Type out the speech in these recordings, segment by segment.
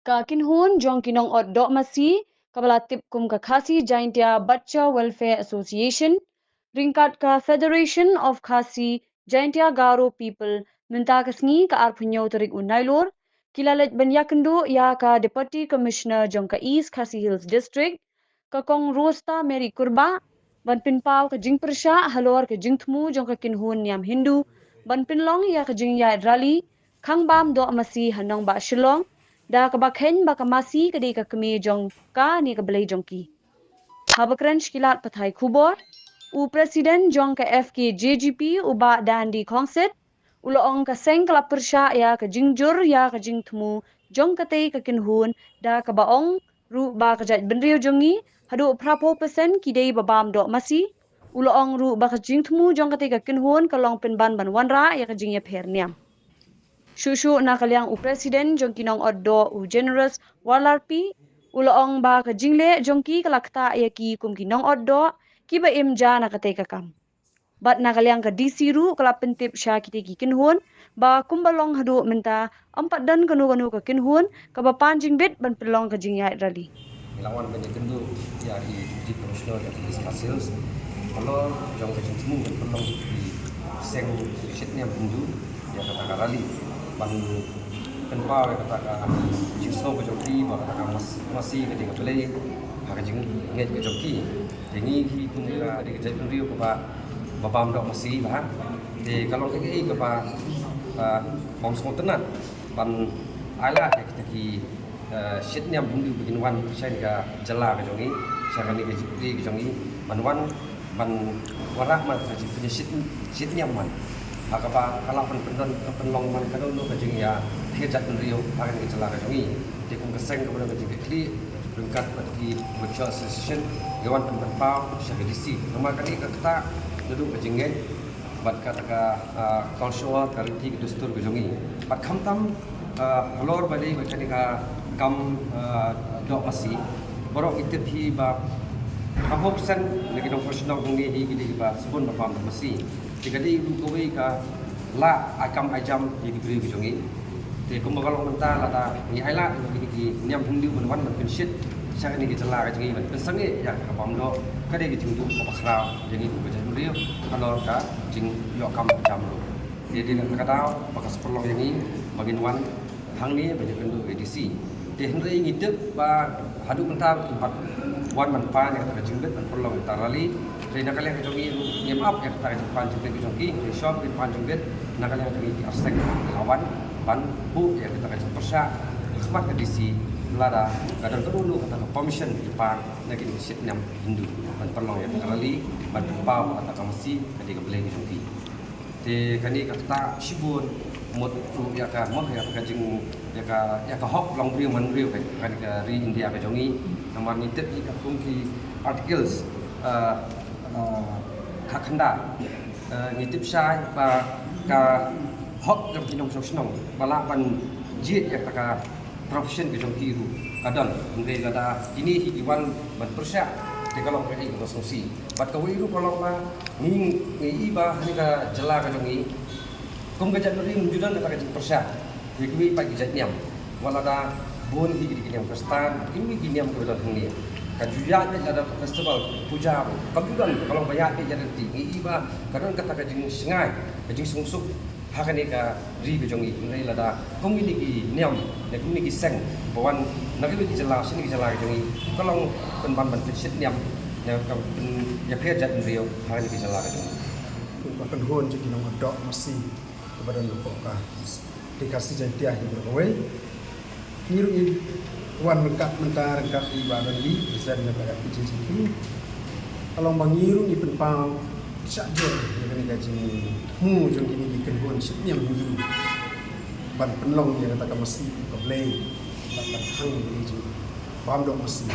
Kakinhun jong kinong od dok masi kabalatip kum kakasi Jaintia Bacha Welfare Association ringkat ka Federation of Khasi Jaintia Garo People minta kasngi ka arpunyo terik unailor kilalet banyakendo ya ka Deputy Commissioner jong ka East Khasi Hills District ka kong Rosta Mary Kurba ban pinpau ka jing persya halor ka jing tmu jong ka kinhun niam Hindu ban pinlong ya ka jing ya rally khang bam dok masi hanong ba shillong da kabakhen bakamasi kadi ka kemi jong ka ni ka belai jong ki. Habakran shkilat pathai khubor u presiden jong ka FK JGP uba dandi kongset uloong ka seng kala persya ya ka jingjur ya ka jingtmu jong ka tei ka kinhun da ka baong ru ba ka jat benrio jongi hadu prapo persen kidei babam dok masi uloong ru ba ka jingtmu jong ka tei ka kinhun ka long penban ban wanra ya ka jingya perniam. Shushu na kaliang u presiden jong kinong oddo u generous walarpi uloong ba ka jingle jong ki kalakta ya ki kum kinong oddo ki ba imja na katay kakam. Bat na kaliang ka DC ru kalapentip siya kiti ki kinhun ba kumbalong hadu minta ampat dan kanu ka kinhun ka ba panjing bit ban pelong ka jingyai rali. Lawan banyak kendu ya di profesional yang discuss kalau jong ka jingtmu ban pelong di seng shitnya Hindu ya kata rally ban penpau ya kata jingsno ko jokki ba kata masih ketika play haka jing nget ko jokki dengi hi pun di kejai rio ko ba babam dok masih ba de kalau ke ko ba bong song tenan ban ala ya kita ki shitnya Hindu bikin wan saya ka jela ka jongi saya ni ke jipri ka jongi ban wan ban warak ma ka jipri shitnya man akaba kalau penlong man kalau lu kajing ya hejat rio akan kecelaka jongi di kum keseng kepada kajing kli berangkat bagi virtual association gawan penpau syagdisi nama kali kata duduk kajing bat kata ka konsul kariti dustur jongi bat khamtam halor bali bacani ka kam dok masi borok itip hi ba 100% lagi dong profesional jongi hi gidi ba sebun ba pam masi jika di kawai ka la akam ajam di diberi jongi te kumbagalong menta lada ni aila ni ki niam Hindu ban wan ban shit saka ni ki jala ka jongi ban pesange ya ka pamdo ka de ki jingdu ko bakra jengi ko bajan rio kalau ka jing yo kam ajam lo jadi nak kata bakas perlu yang bagin wan hang ni banyak kendu edisi te hendai ngidep ba hadu menta wan man pa ni kata jingbet ban perlu tarali jadi nak kalian kejongi ni maaf ya kata panjang ke kejongi di shop di panjang bet nak kalian kejongi di arsek lawan ban bu ya kita kajak persya khidmat ke disi lada kadang kedulu kata permission di depan nak di sit nam Hindu ban perlu ya kali ban pau kata kamasi kadi ke beleng kejongi te kani kata shibun mot tu ya ka moh ya kajing ya ka hok long riu man riu kan ka ri India kejongi nama nitet di kumki articles kakanda ngitip syai ba ka hok jam kinong sosnong balapan jit ya ka profession ke jong kiru kadang ngai lada ini hiwan ban persya te kalau ke ko sosi bat ka wiru kalau ma ning ngai ba ni ka jela ka jongi kum ka jat ri munjudan ka persya ni kui pa ki jat nyam walada bon hi ki nyam kristan ini ki nyam ko dal ni kajuya ni ada festival puja kajudan kalau banyak ni jadi tinggi iba kadang kata kajing sengai kajing sungsuk hakan ni ka ri bejongi ngai lada kong ini ki niam ne kong ni ki seng bawan nak ni jela sini jela jongi kalau penban ban fit niam ya ka ya pia jat rio hakan ni ki jela jongi bahkan hon jadi nong dok masih kepada lupa ka dikasih Jaintia hi berkawai ngiru wan mengkat mentar kat ibadah di presiden negara PJJP kalau mengiru ni penpau saja dengan gaji mu jong ini dikenhun setnya mengiru ban penlong yang kata mesti keblay ban hang ini bam dok mesti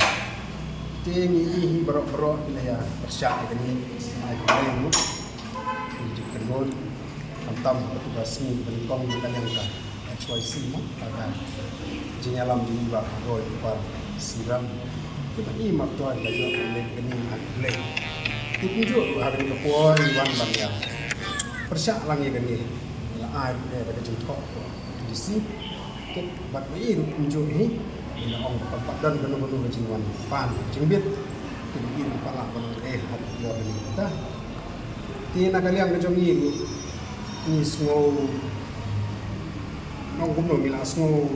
tinggi ini berok ya persyak ini ai keblay mu dikenhun antam petugas ni benkong dengan yang ka XYZ mu ada jinyalam di bawah roy par siram kita ni mak tuan dah jo lek kening atlek tipu jo hari ke poi wan ban ya persyak lang ye gani ai để pada jengkok di sini ket bat bai unjuk ni ina ong padan kanu kanu jingwan pan jingbit tin pala pan hat lo ni ta ti na kaliang ke jong ni sngo nong kum no mila sngo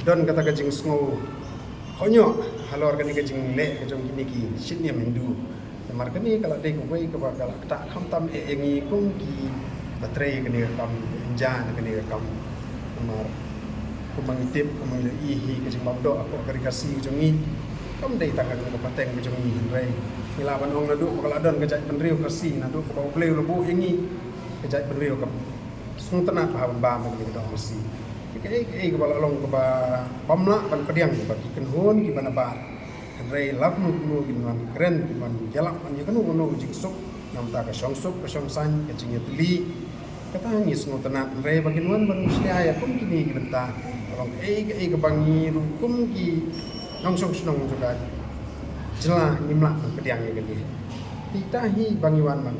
don kata ke jing sngo honyo halor kan ke jing le ke jong kini ki sitnya mendu mar kani kalau dei ko wei ko kalau tak kham tam engi kung ki baterai kani kam enjan kani kam mar ko mangitip ko mang ihi ke jing mabdo aku karikasi jong ni kam dei tak ko pateng ke jong ni rei milaban ong nadu kalau don ke jai penriu kasi nadu ko pleu lebu engi ke jai penriu kam sung tanah pahawan ba me ke dong masi ke ko bala long ko ba pamla ban pediang ko ki ken hon ki bana ba rei lak nu nu ginwan kren ginwan jalak an yakanu nu jik sok nam ta ka song sok ka song san ke jing tli kata ngis nu tanah rei baginwan ban muslia ya kum kini gilta orang ke bangi ru kum ki nong sok snong juga jelah nimla pediang ya gede kita hi bangiwan man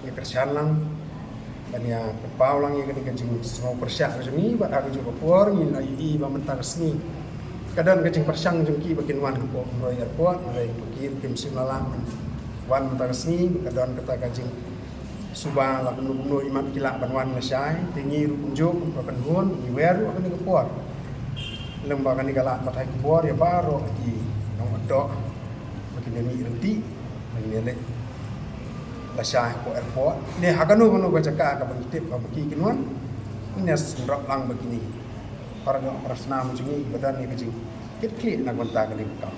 ya kersian lang dan ya kepaulang ya ketika jing semua persyak jeng bat aku juga por ni lai i ba mentar sni kadang kecing persyang jeng ki bakin wan ko roy airport roy pikir kim simlalang wan mentar sni kadang kata kajing subah la kunu imat kilak ban wan masai tingi runjuk bakan hon ni weru akan ke por lembaga ni galak patai ke por ya baro di nong adok bakin ni renti bakin le la syah ko airport ni hakanu kono ko jaka ka bangtip ka baki kinwan ini sendrak lang begini para prasna menjungi badan ni kecil kit klik nak kontak ni kau